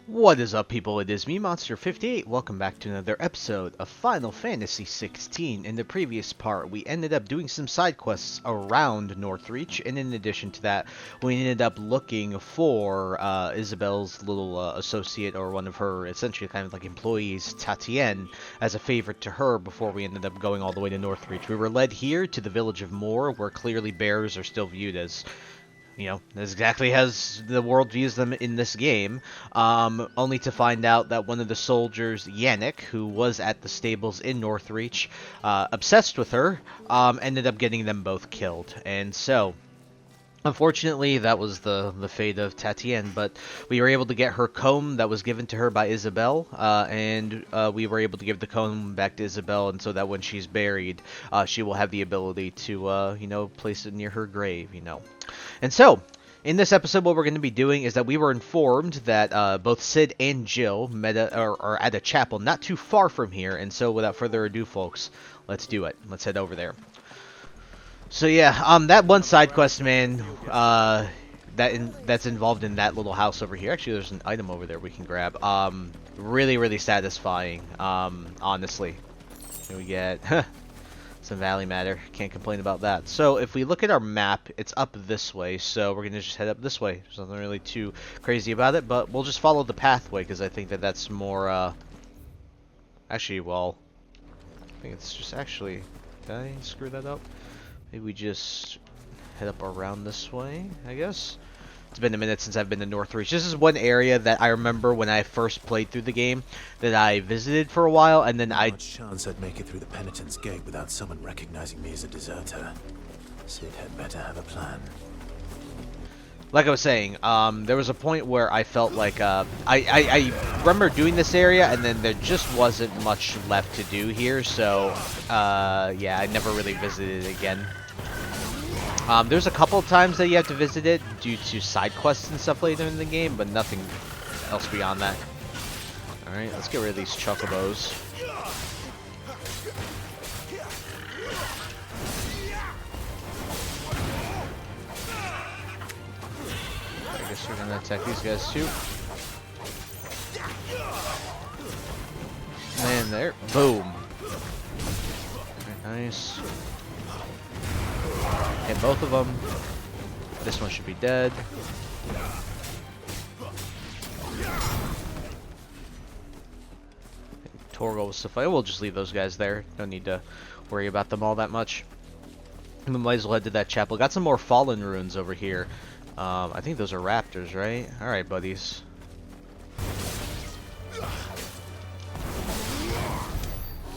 What is up, people? It is me, Monster58. Welcome back to another episode of Final Fantasy XVI. In the previous part, we ended up doing some side quests around Northreach, and in addition to that, we ended up looking for Isabelle's little associate, or one of her, essentially kind of like employees, Tatienne, as a favor to her before we ended up going all the way to Northreach. We were led here to the village of Moor, where clearly bears are still viewed as as exactly as the world views them in this game, only to find out that one of the soldiers, Yannick, who was at the stables in Northreach, obsessed with her, ended up getting them both killed. And so, unfortunately, that was the fate of Tatienne, but we were able to get her comb that was given to her by Isabelle, and we were able to give the comb back to Isabelle, and so that when she's buried, she will have the ability to, place it near her grave. And so, in this episode, what we're going to be doing is that we were informed that both Sid and Jill are at a chapel not too far from here, and so without further ado, folks, let's do it. Let's head over there. So yeah, that one side quest, man, that's involved in that little house over here. Actually, there's an item over there we can grab. Really, really satisfying, honestly. Here we get some valley matter. Can't complain about that. So if we look at our map, it's up this way, so we're gonna just head up this way. There's nothing really too crazy about it, but we'll just follow the pathway, because I think that that's more, actually, well, I think it's just actually, did I screw that up? Maybe we just head up around this way, I guess. It's been a minute since I've been to Northreach. This is one area that I remember when I first played through the game that I visited for a while, and then Not much chance I'd make it through the penitence gate without someone recognizing me as a deserter. Sid had better have a plan. Like I was saying, there was a point where I felt like, I remember doing this area, and then there just wasn't much left to do here, so, yeah, I never really visited it again. There's a couple of times that you have to visit it due to side quests and stuff later in the game, but nothing else beyond that. Alright, let's get rid of these chocobos. I guess we're gonna attack these guys too. And there, boom. Very nice. Hit both of them. This one should be dead. Torgal was to fight. We'll just leave those guys there. Don't need to worry about them all that much. We might as well head to that chapel. Got some more fallen runes over here. I think those are raptors, right? Alright, buddies.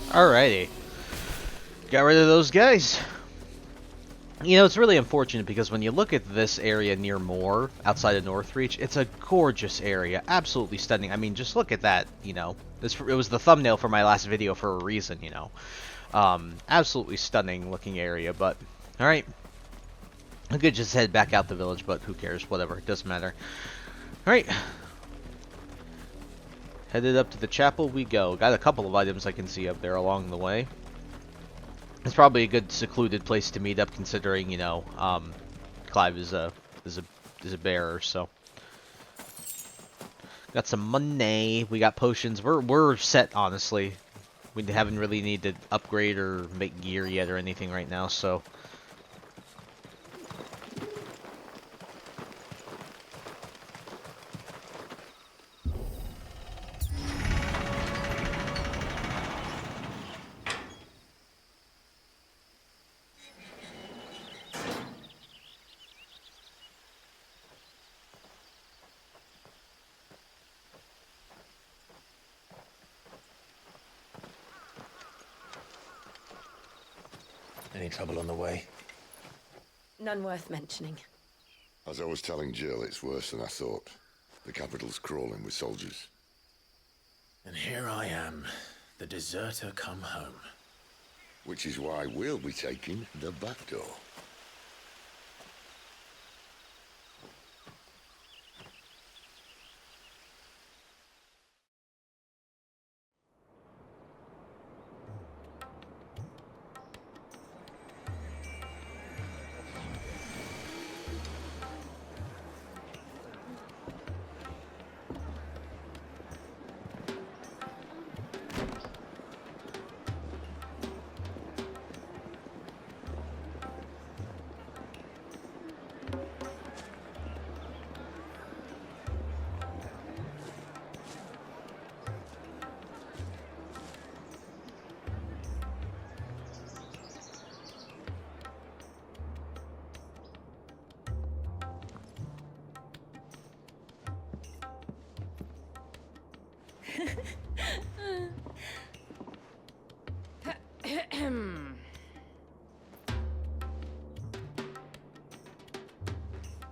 Alrighty. Got rid of those guys. It's really unfortunate because when you look at this area near Moor, outside of Northreach, it's a gorgeous area. Absolutely stunning. I mean, just look at that, it was the thumbnail for my last video for a reason, Absolutely stunning looking area, but, alright. I could just head back out the village, but who cares, whatever, it doesn't matter. Alright. Headed up to the chapel we go. Got a couple of items I can see up there along the way. It's probably a good secluded place to meet up, considering Clive is a bearer. So got some money. We got potions. We're set, honestly. We haven't really needed to upgrade or make gear yet or anything right now. So. Any trouble on the way? None worth mentioning. As I was telling Jill, it's worse than I thought. The capital's crawling with soldiers. And here I am, the deserter come home. Which is why we'll be taking the back door.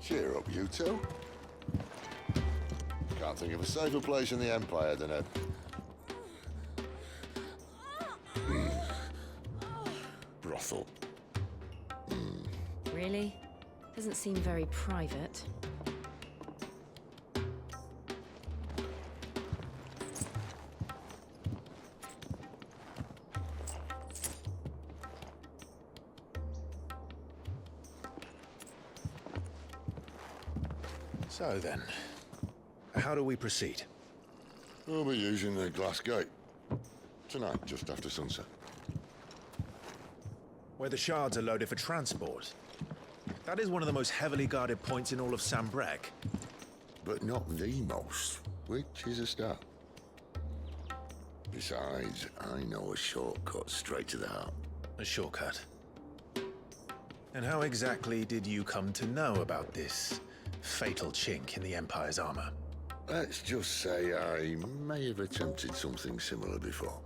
Cheer up, you two. Can't think of a safer place in the Empire than a... brothel. Really? Doesn't seem very private. So then, how do we proceed? We'll be using the glass gate. Tonight, just after sunset. Where the shards are loaded for transport. That is one of the most heavily guarded points in all of Sambrek. But not the most, which is a start. Besides, I know a shortcut straight to the heart. A shortcut. And how exactly did you come to know about this fatal chink in the Empire's armor? Let's just say I may have attempted something similar before.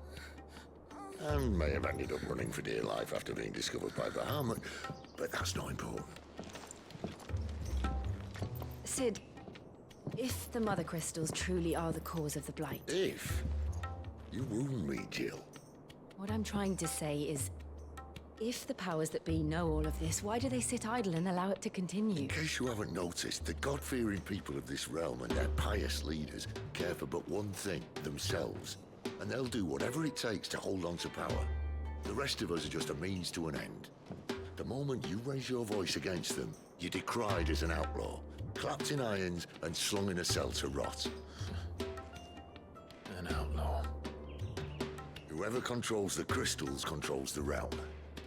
And may have ended up running for dear life after being discovered by Bahamut, but that's not important. Sid, if the Mothercrystals truly are the cause of the Blight... If you wound me, Jill. What I'm trying to say is, if the powers that be know all of this, why do they sit idle and allow it to continue? In case you haven't noticed, the God-fearing people of this realm and their pious leaders care for but one thing, themselves. And they'll do whatever it takes to hold on to power. The rest of us are just a means to an end. The moment you raise your voice against them, you're decried as an outlaw, clapped in irons and slung in a cell to rot. An outlaw. Whoever controls the crystals controls the realm.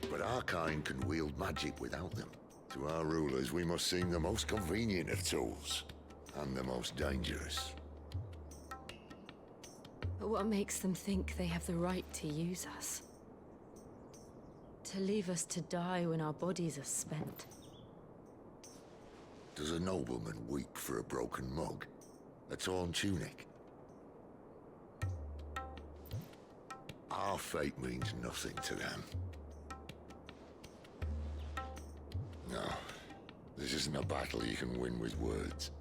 But our kind can wield magic without them. To our rulers, we must seem the most convenient of tools, and the most dangerous. But what makes them think they have the right to use us? To leave us to die when our bodies are spent? Does a nobleman weep for a broken mug? A torn tunic? Our fate means nothing to them. No, this isn't a battle you can win with words.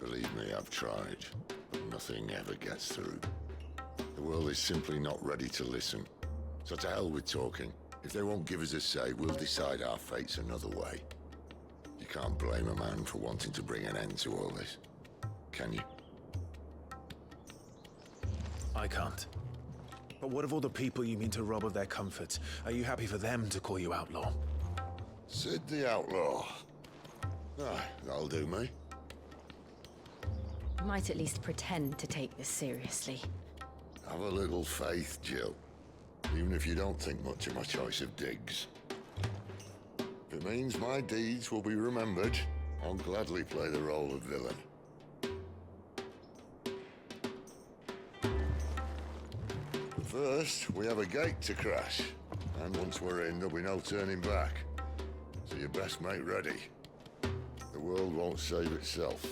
Believe me, I've tried, but nothing ever gets through. The world is simply not ready to listen. So to hell with talking. If they won't give us a say, we'll decide our fates another way. You can't blame a man for wanting to bring an end to all this, can you? I can't. But what of all the people you mean to rob of their comforts? Are you happy for them to call you outlaw? Sid the Outlaw. Ah, that'll do me. Might at least pretend to take this seriously. Have a little faith, Jill. Even if you don't think much of my choice of digs. If it means my deeds will be remembered, I'll gladly play the role of villain. But first, we have a gate to crash. And once we're in, there'll be no turning back. So you best make ready. The world won't save itself.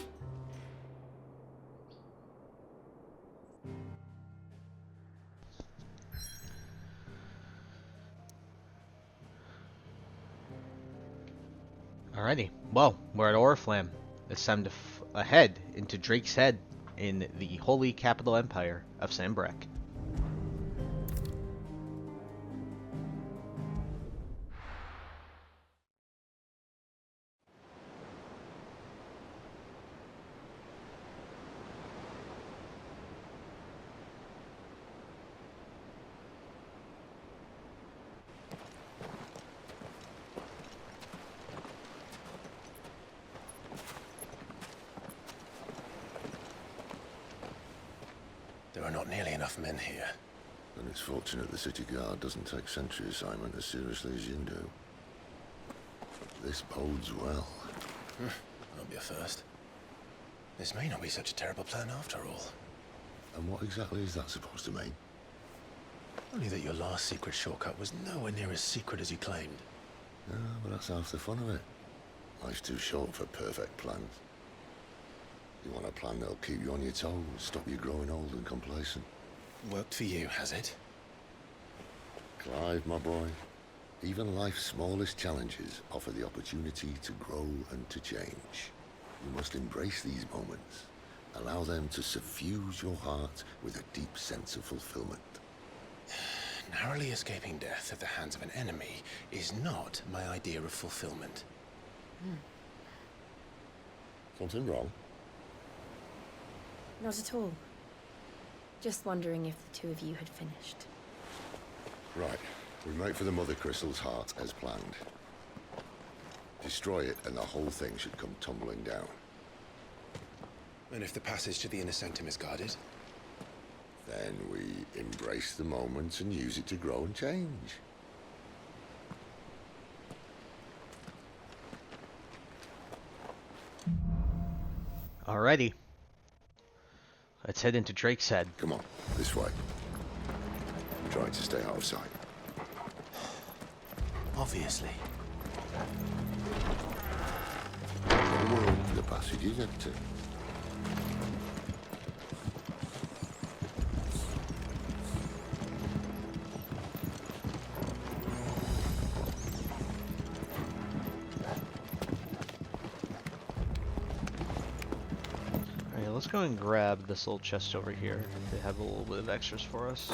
Alrighty. Well, we're at Oriflamme. It's time to head into Drake's Head in the holy capital empire of Sambrek. There are not nearly enough men here. Then it's fortunate the city guard doesn't take sentry assignment as seriously as you do. This bodes well. That'll be a first. This may not be such a terrible plan after all. And what exactly is that supposed to mean? Only that your last secret shortcut was nowhere near as secret as you claimed. Yeah, but that's half the fun of it. Life's too short for perfect plans. You want a plan that'll keep you on your toes, stop you growing old and complacent. Worked for you, has it? Clive, my boy, even life's smallest challenges offer the opportunity to grow and to change. You must embrace these moments. Allow them to suffuse your heart with a deep sense of fulfillment. Narrowly escaping death at the hands of an enemy is not my idea of fulfillment. Something wrong? Not at all. Just wondering if the two of you had finished. Right. We make for the Mothercrystal's heart as planned. Destroy it and the whole thing should come tumbling down. And if the passage to the inner sanctum is guarded? Then we embrace the moment and use it to grow and change. Alrighty. Let's head into Drake's Head. Come on, this way. I'm trying to stay out of sight. Obviously. The world the passage is empty. Alright, let's go and grab this little chest over here. They have a little bit of extras for us.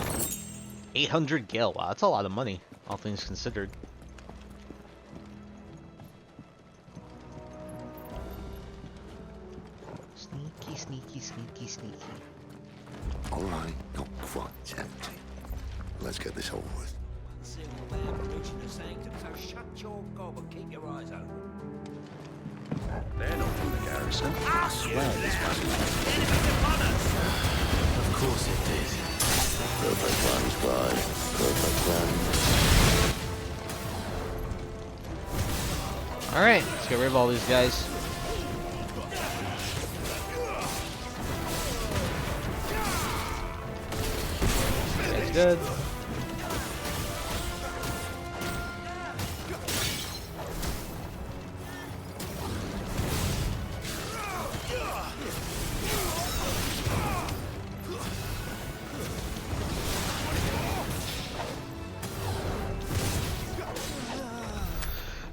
800 gil. Wow, that's a lot of money, all things considered. Sneaky, sneaky, sneaky, sneaky. All right, not quite empty. Let's get this over with. Single man reaching the sanctum, so shut your gob and keep your eyes open. They're not from the garrison. I swear this Enemies upon us! Of course it did. Perfect plans, Clive. Perfect plans. Alright, let's get rid of all these guys. That's good.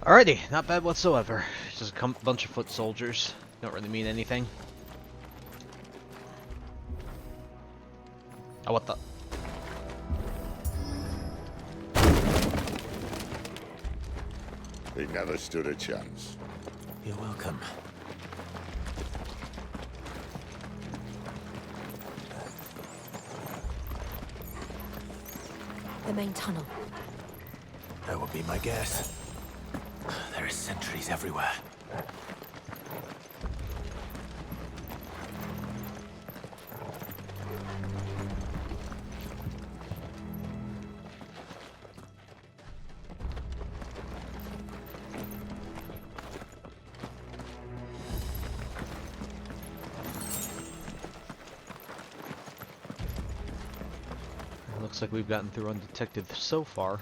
Alrighty, not bad whatsoever. Just a bunch of foot soldiers. Don't really mean anything. Oh, what the? They never stood a chance. You're welcome. The main tunnel. That would be my guess. There are sentries everywhere. Looks like we've gotten through undetected so far.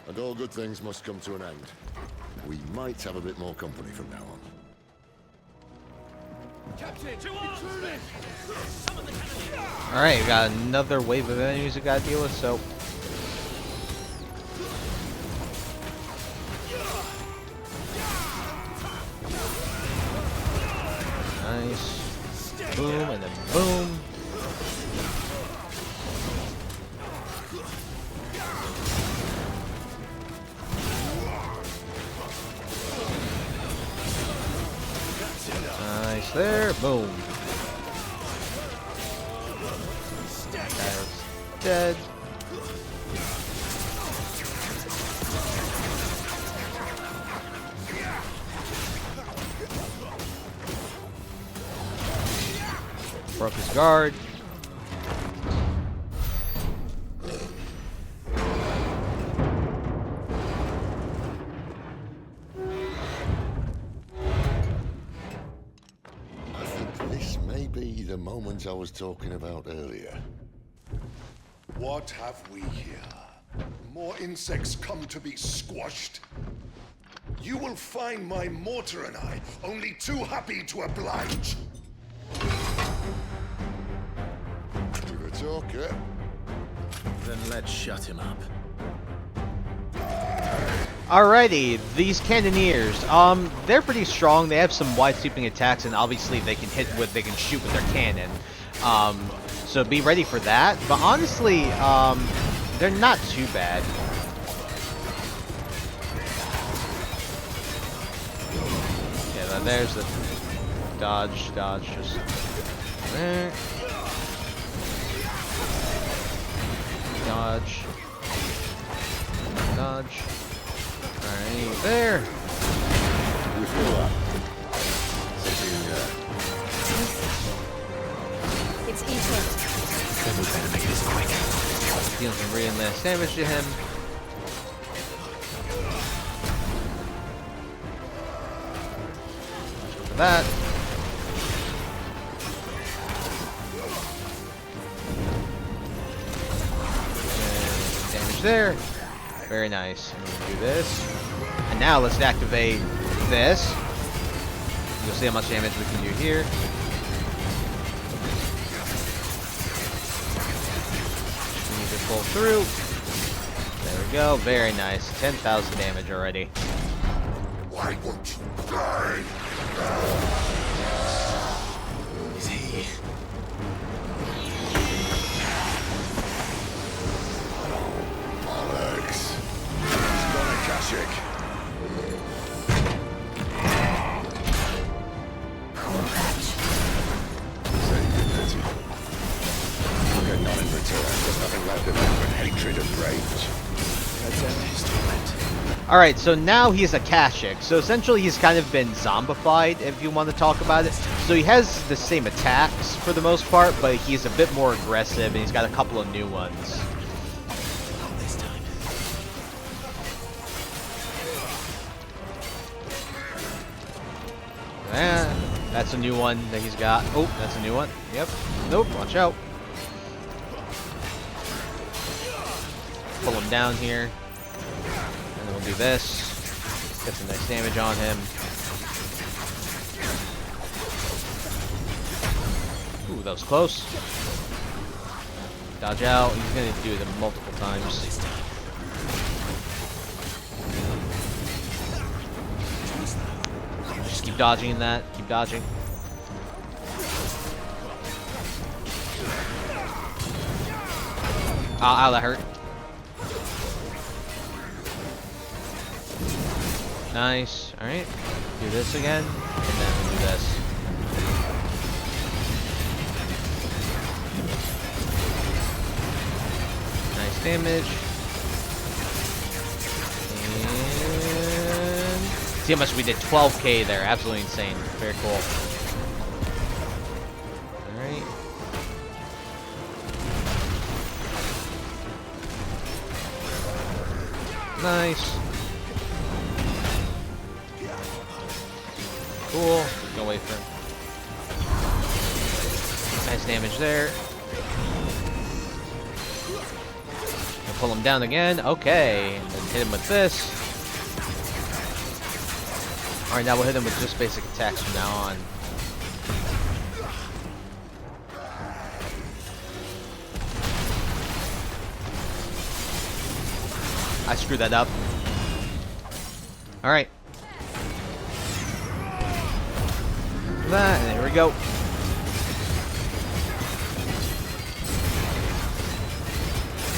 And all good things must come to an end. We might have a bit more company from now on. Alright, we got another wave of enemies we gotta deal with, so... Nice. Boom, and then boom. Nice there, boom. That's dead. Broke his guard. I think this may be the moment I was talking about earlier. What have we here? More insects come to be squashed? You will find my mortar and I only too happy to oblige. To the talk, eh? Then let's shut him up. Alrighty, these cannoneers, they're pretty strong. They have some wide sweeping attacks, and obviously they can shoot with their cannon. So be ready for that. But honestly, they're not too bad. Yeah, there's the dodge, just there. Dodge. Alright, there. You feel that? Sitting there. It's Ethan. Then we better make this quick. Dealing some really nice damage to him. Let's go for that. And damage there. Very nice. And we'll do this. And now let's activate this. You'll see how much damage we can do here. We need to pull through. There we go. Very nice. 10,000 damage already. Why won't you die? Is he? Alex. He's gone Akashic. Say you pity. You get none in return. There's nothing left of him but hatred and rage. Let's end his torment. Alright, so now he's Akashic. So essentially he's kind of been zombified, if you want to talk about it. So he has the same attacks for the most part, but he's a bit more aggressive, and he's got a couple of new ones. Not this time. That's a new one that he's got. Oh, that's a new one. Yep. Nope, watch out. Pull him down here. And then we'll do this. Get some nice damage on him. Ooh, that was close. Dodge out. He's going to do them multiple times. Just keep dodging that. Keep dodging. Ow, that hurt. Nice. Alright. Do this again. And then we'll do this. Nice damage. And see how much we did. 12k there. Absolutely insane. Very cool. Alright. Nice. Cool. Go away from. Nice damage there. And pull him down again. Okay. And then hit him with this. Alright, now we'll hit him with just basic attacks from now on. I screwed that up. Alright. That, and here we go. Look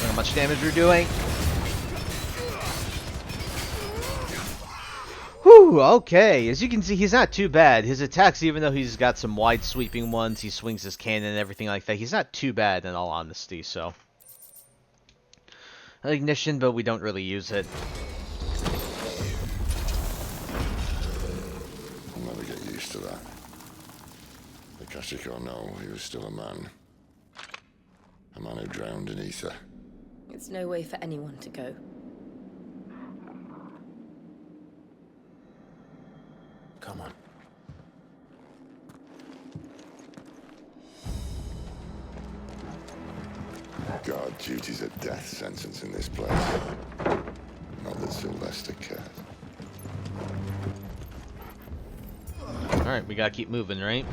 how much damage we're doing. Whew, okay. As you can see, he's not too bad. His attacks, even though he's got some wide sweeping ones, he swings his cannon and everything like that, he's not too bad in all honesty, so. Ignition, but we don't really use it. I'll never get used to that. Akashic or no, he was still a man. A man who drowned in ether. It's no way for anyone to go. Come on. Guard duty's a death sentence in this place. Not that Sylvester cared. Alright, we gotta keep moving, right?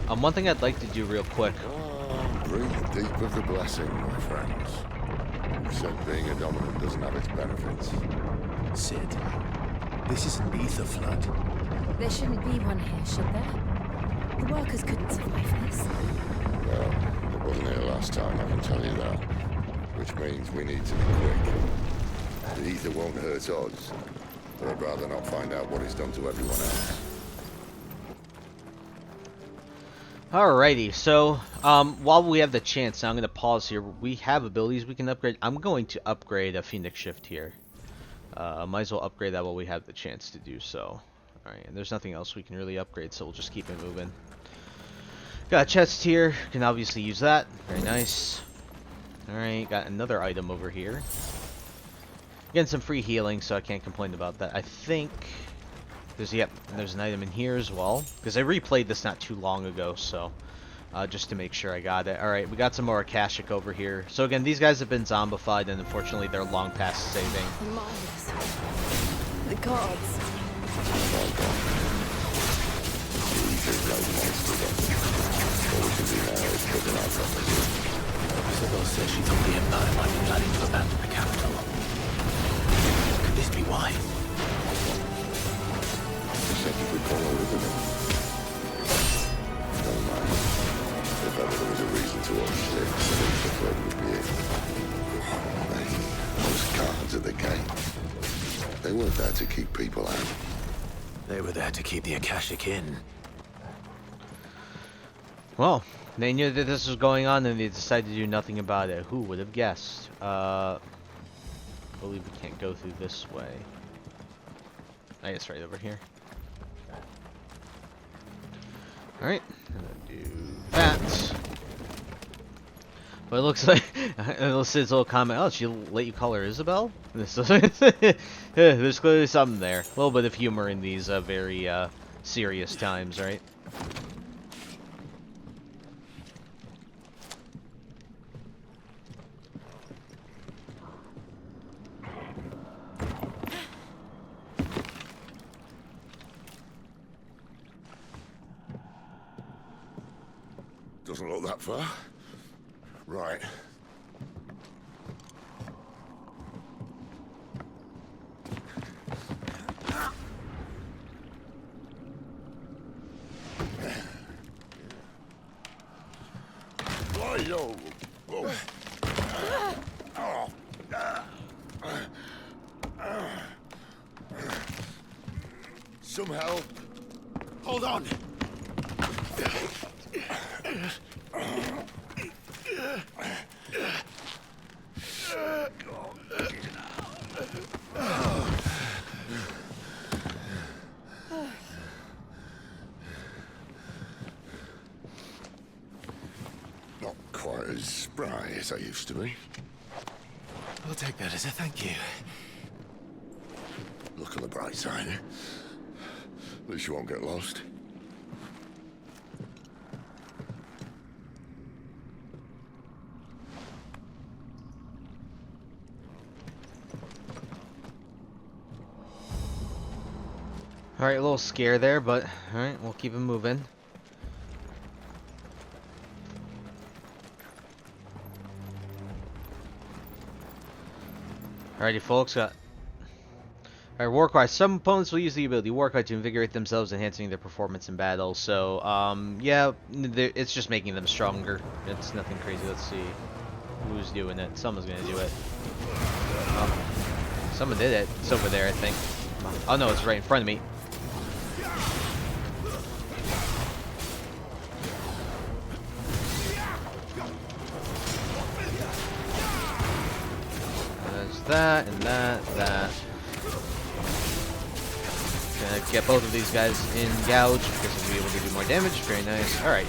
One thing I'd like to do real quick. Oh, breathe deep of the blessing, my friends. You said being a dominant doesn't have its benefits. Sid, this is an ether flood. There shouldn't be one here, should there? The workers couldn't survive this. Well, it wasn't here last time, I can tell you that. Which means we need to be quick. The ether won't hurt us, but I'd rather not find out what it's done to everyone else. Alrighty, so while we have the chance, now I'm going to pause here. We have abilities we can upgrade. I'm going to upgrade a Phoenix Shift here. Might as well upgrade that while we have the chance to do so. Alright, and there's nothing else we can really upgrade, so we'll just keep it moving. Got a chest here. Can obviously use that. Very nice. Alright, got another item over here. Getting some free healing, so I can't complain about that. I think there's an item in here as well, because I replayed this not too long ago, so just to make sure I got it. Alright, we got some more Akashic over here. So again, these guys have been zombified, and unfortunately they're long past saving. Marvelous. The gods. Isabel says she thought the Empire might be planning to abandon the capital. Could this be why? You said you could call over to me. Never mind. If ever there was a reason to overstay, the ether flood would be it. Those guards at the gate. They weren't there to keep people out. They were there to keep the Akashic in. Well, they knew that this was going on, and they decided to do nothing about it. Who would have guessed? I believe we can't go through this way. I guess right over here. Alright, I'm gonna do that. But it looks like Sid's little comment, oh, she'll let you call her Isabel? There's clearly something there. A little bit of humor in these very serious times, right? Doesn't look that far. Right. Whoa, whoa. Some help. Hold on! Not quite as spry as I used to be. I'll take that as a thank you. Look on the bright side. At least you won't get lost. Alright, a little scare there, but alright, we'll keep it moving. Alrighty, folks. Alright, Warcry. Some opponents will use the ability Warcry to invigorate themselves, enhancing their performance in battle. So, yeah, it's just making them stronger. It's nothing crazy. Let's see who's doing it. Someone's gonna do it. Someone did it. It's over there, I think. Oh no, it's right in front of me. There's that and that. Gonna get both of these guys engaged because we'll be able to do more damage. Very nice. Alright.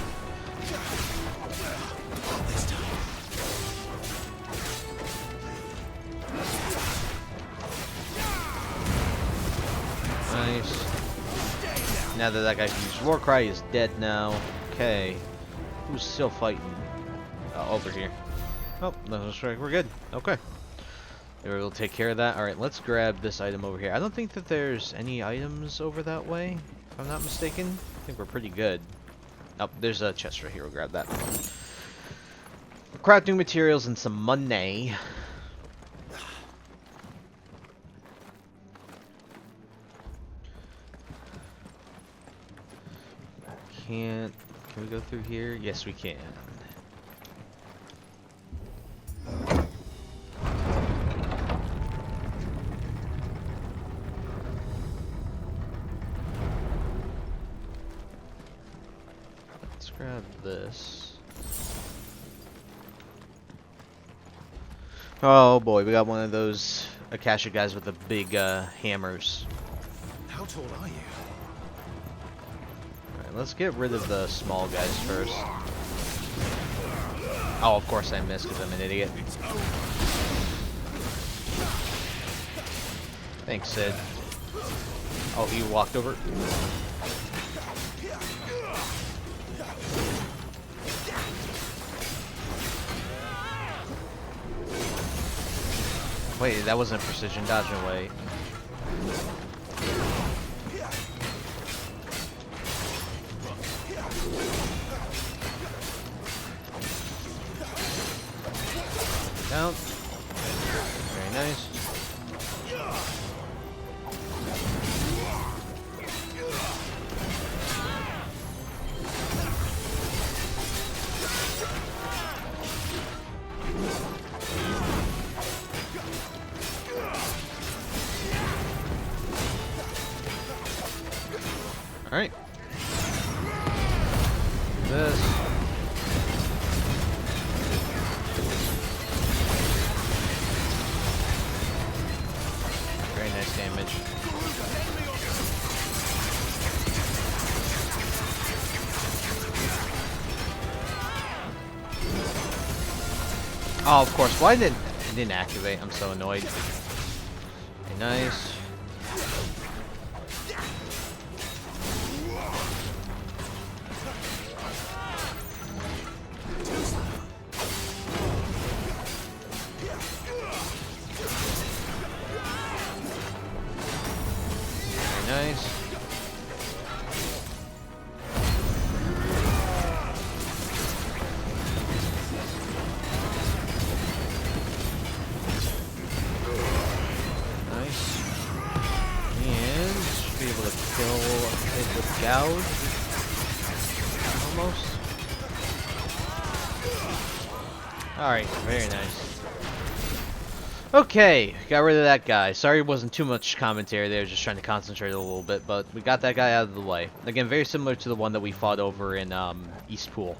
Nice. Now that guy can use Warcry is dead now. Okay. Who's still fighting? Over here. Oh, no, that's right. We're good. Okay. We'll take care of that. Alright, let's grab this item over here. I don't think that there's any items over that way, if I'm not mistaken. I think we're pretty good. Oh, there's a chest right here. We'll grab that. Crafting materials and some money. Can we go through here? Yes, we can. Let's grab this. Oh boy, we got one of those Akasha guys with the big hammers. How tall are you? Alright, let's get rid of the small guys first. Oh, of course I missed because I'm an idiot. Thanks, Sid. Oh, he walked over. Wait, that wasn't a precision dodge, no way. Down. Very nice. All right. This. Very nice damage. Oh, of course. Why didn't it didn't activate? I'm so annoyed. Okay, nice. Nice. Nice. And should be able to kill it with gouge. Almost. Alright, very nice. Okay, got rid of that guy. Sorry it wasn't too much commentary there, just trying to concentrate a little bit, but we got that guy out of the way. Again, very similar to the one that we fought over in Eastpool.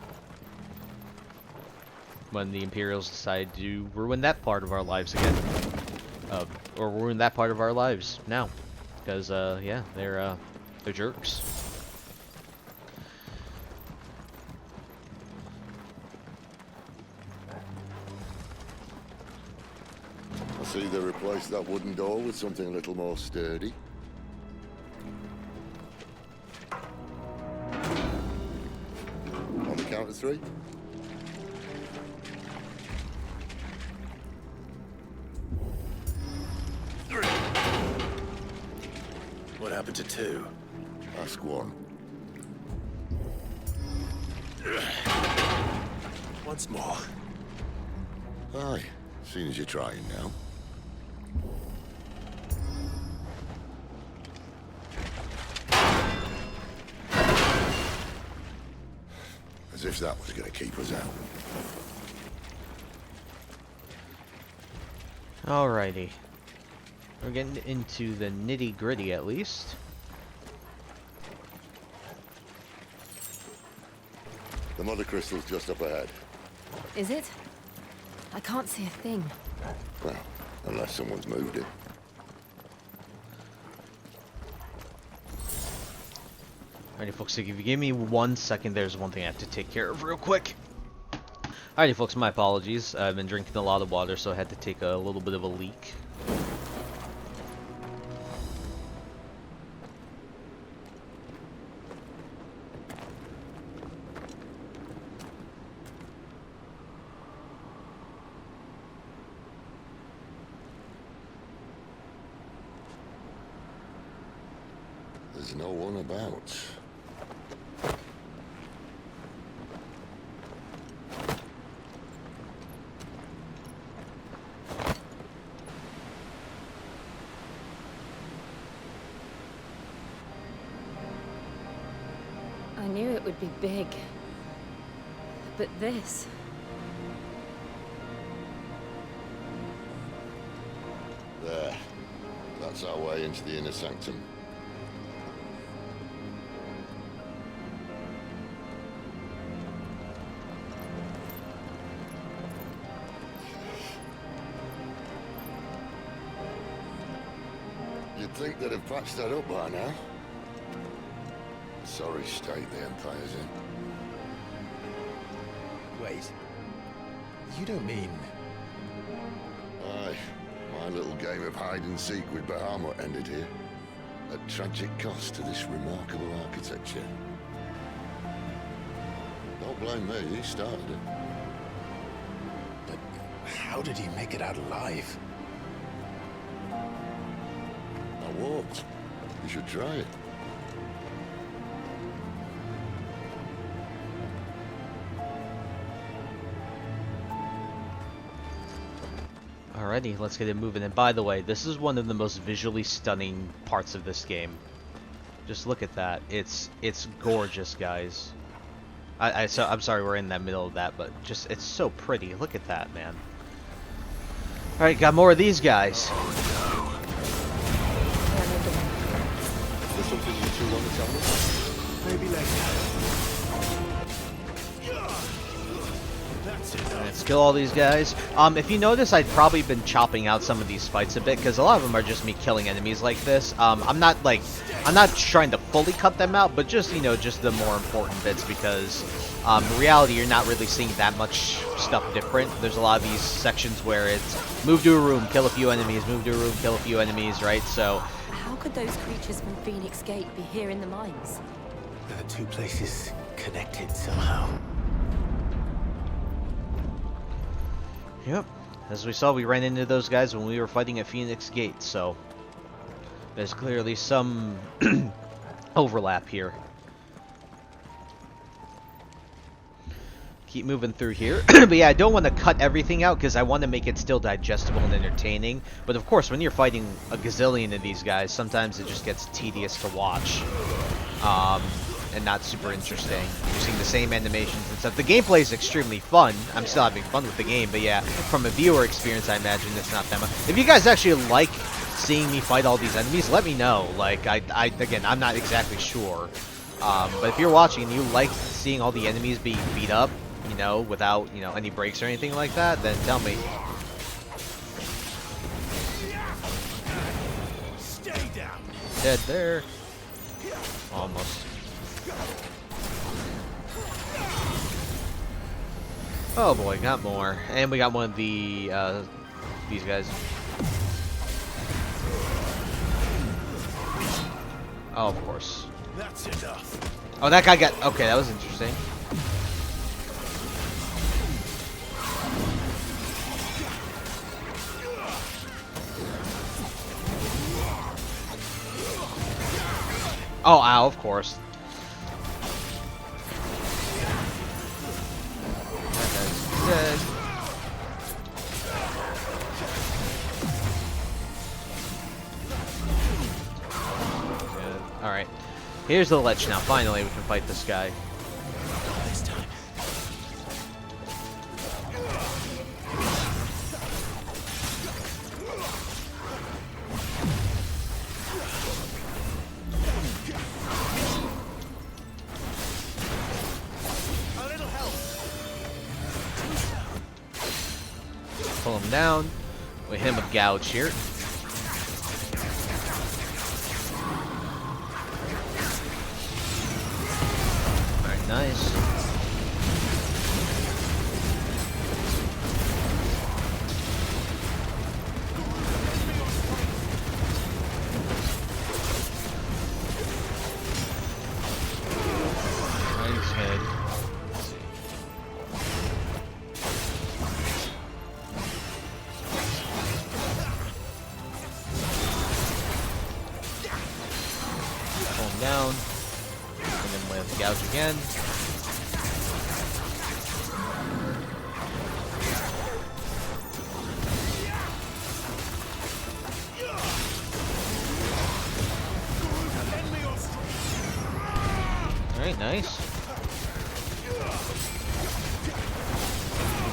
When the Imperials decided to ruin that part of our lives again. Or ruin that part of our lives now. Because, yeah, they're jerks. I see they replaced that wooden door with something a little more sturdy. On the count of three. What happened to two? Ask one. Once more. Aye, seeing as you're trying now. As if that was going to keep us out. Alrighty. We're getting into the nitty-gritty at least. The Mothercrystal's just up ahead. Is it? I can't see a thing. Well, unless someone's moved it. Alrighty, folks, if you give me 1 second, there's one thing I have to take care of real quick. Alrighty, folks, my apologies. I've been drinking a lot of water, so I had to take a little bit of a leak. There's no one about. I knew it would be big. But this... There. That's our way into the inner sanctum. You'd think they'd have patched that up by now. Sorry state the Empire's in. Wait. You don't mean... Aye. My little game of hide-and-seek with Bahamut ended here. At tragic cost to this remarkable architecture. Don't blame me, he started it. But how did he make it out alive? I walked. You should try it. Alrighty, let's get it moving. And by the way, this is one of the most visually stunning parts of this game. Just look at that. It's gorgeous, guys. I'm sorry we're in the middle of that, but just it's so pretty. Look at that, man. Alright, got more of these guys. Is there something you two want to tell me? Maybe later. Let's kill all these guys. If you notice, I've probably been chopping out some of these fights a bit because a lot of them are just me killing enemies like this. I'm not trying to fully cut them out, but just just the more important bits because in reality you're not really seeing that much stuff different. There's a lot of these sections where it's move to a room, kill a few enemies, move to a room, kill a few enemies, right? So How could those creatures from Phoenix Gate be here in the mines? Are the two places connected somehow? yep, as we saw, we ran into those guys when we were fighting at Phoenix Gate, so there's clearly some overlap here. Keep moving through here. But yeah, I don't want to cut everything out because I want to make it still digestible and entertaining. But of course, when you're fighting a gazillion of these guys, sometimes it just gets tedious to watch. And not super interesting. You're seeing the same animations and stuff. The gameplay is extremely fun. I'm still having fun with the game, but yeah, from a viewer experience, I imagine it's not that much. If you guys actually like seeing me fight all these enemies, let me know. Like, again, I'm not exactly sure. But if you're watching and you like seeing all the enemies being beat up, without, any breaks or anything like that, then tell me. Stay down. Dead there. Almost. Oh boy, got more. And we got one of the, these guys. Oh, of course. That's enough. Oh, that guy got... Okay, that was interesting. Oh, ow, of course. That guy's dead. Good. Alright. Here's the ledge now. Finally, we can fight this guy. This time. Pull him down. We hit him with gouge here. Alright, nice. Nice head. Pull him down. And then we have the gouge again. Alright, nice.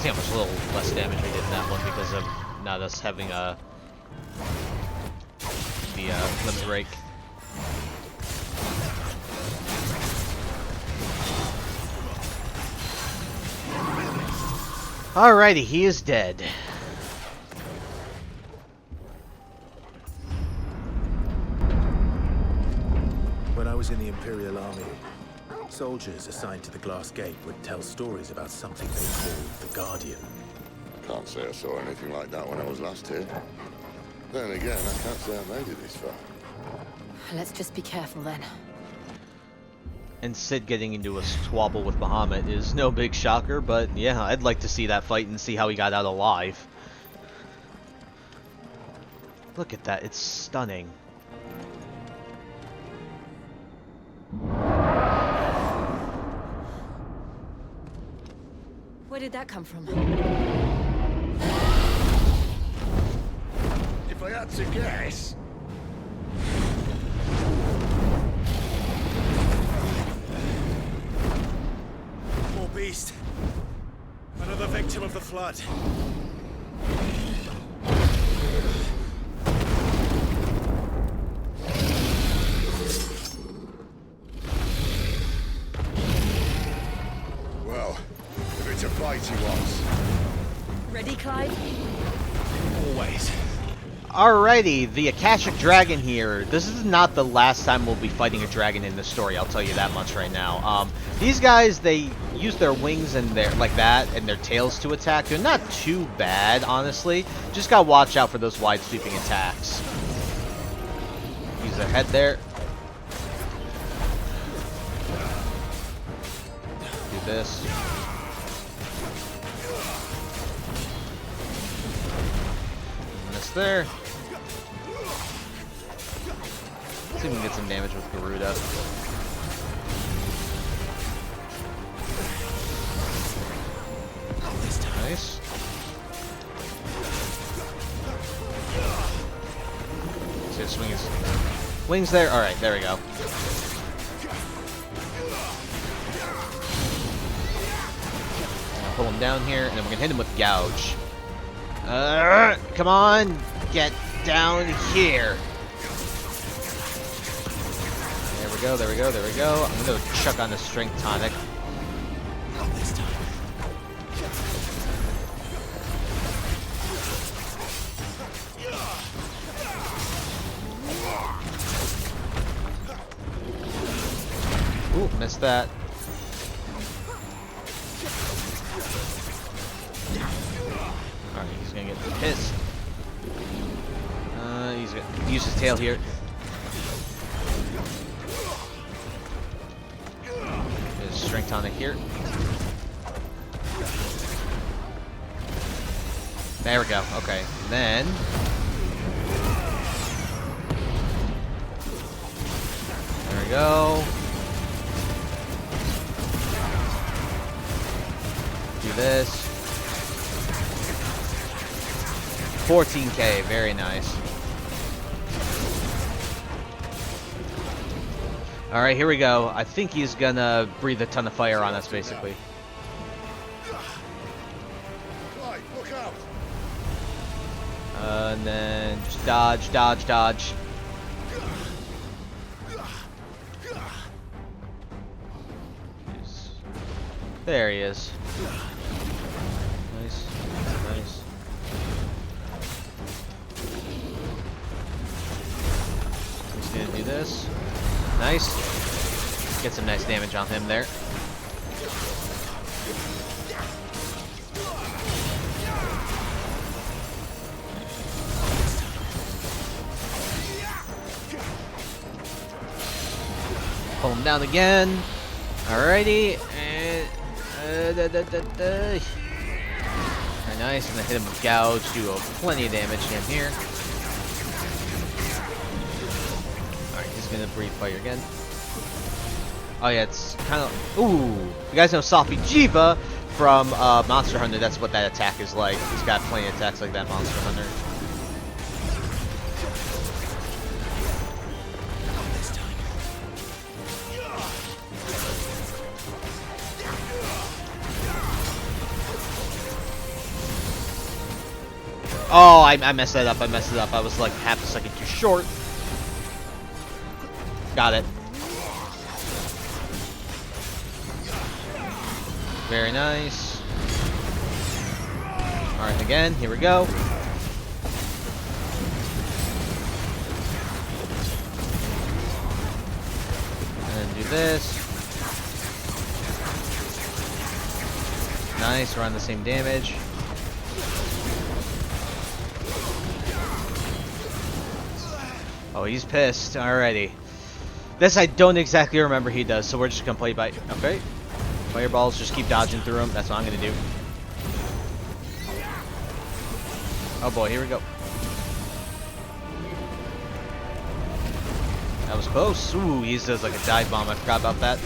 See how much little less damage we did in that one because of not us having the limit break. Alrighty, he is dead. When I was in the Imperial Army, soldiers assigned to the Glass Gate would tell stories about something they called the Guardian. Can't say I saw anything like that when I was last here. Then again, I can't say I made it this far. Let's just be careful then. And Sid getting into a squabble with Bahamut is no big shocker, but yeah, I'd like to see that fight and see how he got out alive. Look at that, it's stunning. Where did that come from? If I had to guess, More beast. Another victim of the flood. well, if it's a fight he wants. Ready, Clyde? Always. Alrighty, the Akashic Dragon here. This is not the last time we'll be fighting a dragon in the story, I'll tell you that much right now. These guys, they use their wings and their like that and their tails to attack. They're not too bad, honestly. Just gotta watch out for those wide sweeping attacks. Use their head there. Do this. Miss there. See if we can get some damage with Garuda. Nice. See, swing his wings there. All right, there we go. I'll pull him down here, and then we're gonna hit him with Gouge. Come on, get down here. There we go, there we go, there we go. I'm gonna chuck on the Strength Tonic. Ooh, missed that. Alright, he's gonna get pissed. He's gonna use his tail here. His Strength Tonic here. There we go. Okay. Then there we go. Do this. 14k, very nice. Alright, here we go. I think he's gonna breathe a ton of fire on us, basically. Clyde, look out! And then just dodge, dodge, dodge. There he is. Nice, nice. He's gonna do this. Nice. Get some nice damage on him there. Pull him down again. Alrighty. And very nice. I'm gonna hit him with Gouge. Do plenty of damage to him here. Alright, he's gonna breathe fire again. Oh yeah, it's kind of... Ooh! You guys know Sophie Jiva from Monster Hunter. That's what that attack is like. He's got plenty of attacks like that, Monster Hunter. Oh, I messed that up. I messed it up. I was like half a second too short. Got it. Very nice. Alright, again. Here we go. And then do this. Nice. We're on the same damage. Oh, he's pissed. Alrighty. This I don't exactly remember he does, so we're just gonna play by... Okay. Fireballs, just keep dodging through them. That's what I'm gonna do. Oh boy, here we go. That was close. Ooh, he does like a dive bomb. I forgot about that.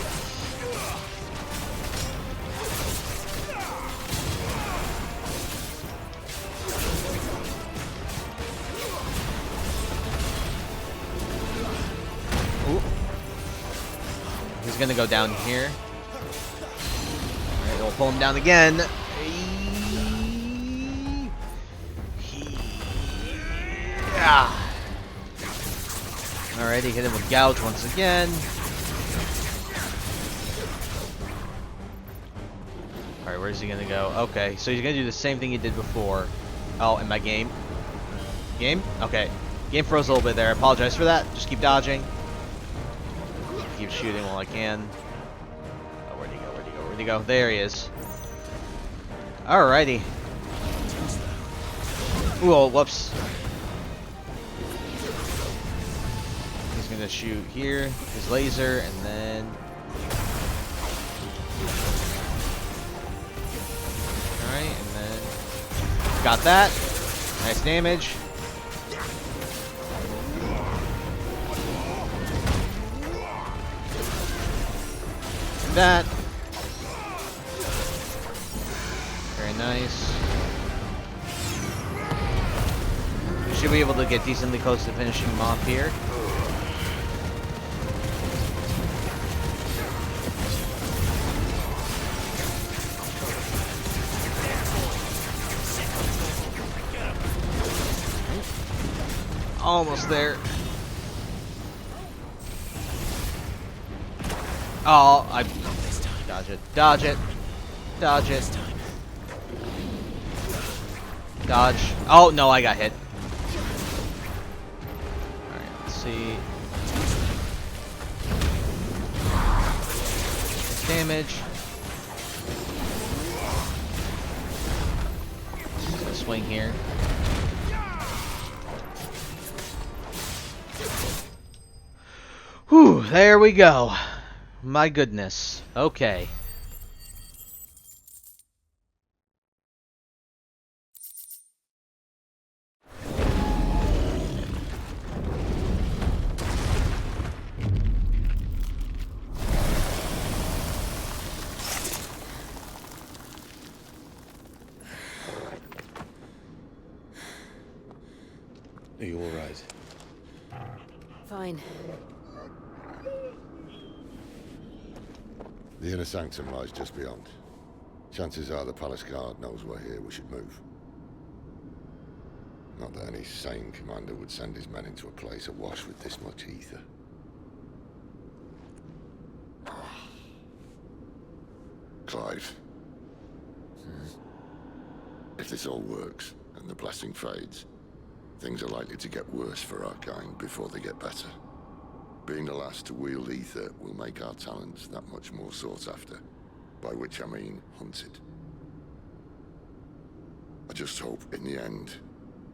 Ooh. He's gonna go down here. Alright, we'll pull him down again. Yeah. Alrighty, hit him with gouge once again. Alright, where's he gonna go? Okay, so he's gonna do the same thing he did before. Oh, and my game? Game? Okay. Game froze a little bit there. I apologize for that. Just keep dodging. Keep shooting while I can. Oh, where'd he go? Where'd he go? Where'd he go? There he is. Alrighty. Ooh, oh, whoops. He's gonna shoot here, his laser, and then... Alright, and then... Got that. Nice damage. That. Very nice. We should be able to get decently close to finishing him off here. Almost there. Oh, I dodge it, dodge it, dodge it, dodge. Oh no, I got hit. All right, let's see. Damage. Just gonna swing here. Whew, there we go. My goodness. Okay. Are you all right? Fine. The inner sanctum lies just beyond. Chances are the palace guard knows we're here. We should move. Not that any sane commander would send his men into a place awash with this much ether. Clive. If this all works, and the blessing fades, things are likely to get worse for our kind before they get better. Being the last to wield ether will make our talents that much more sought after, by which I mean hunted. I just hope, in the end,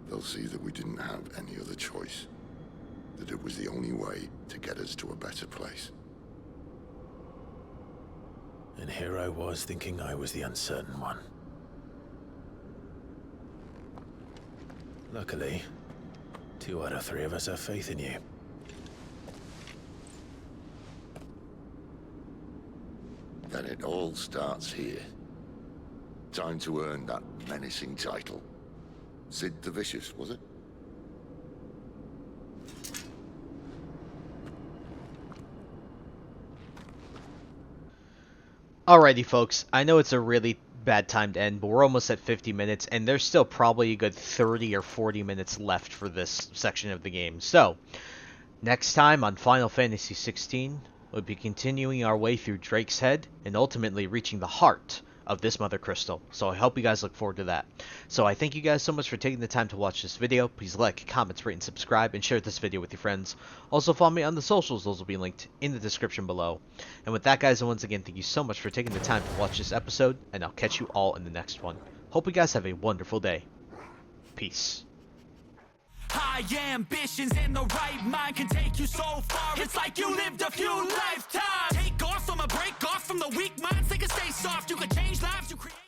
they'll see that we didn't have any other choice, that it was the only way to get us to a better place. And here I was thinking I was the uncertain one. Luckily, 2 out of 3 of us have faith in you. Then it all starts here. Time to earn that menacing title. Sid the Vicious, was it? Alrighty, folks. I know it's a really bad time to end, but we're almost at 50 minutes, and there's still probably a good 30 or 40 minutes left for this section of the game. So, next time on Final Fantasy XVI, we'll be continuing our way through Drake's Head, and ultimately reaching the heart of this Mothercrystal. So I hope you guys look forward to that. So I thank you guys so much for taking the time to watch this video. Please like, comment, rate, and subscribe, and share this video with your friends. Also follow me on the socials. Those will be linked in the description below. And with that, guys, and once again, thank you so much for taking the time to watch this episode, and I'll catch you all in the next one. Hope you guys have a wonderful day. Peace. High ambitions and the right mind can take you so far. It's like you lived a few lifetimes. Take off from a break off from the weak minds. They can stay soft. You can change lives. You create.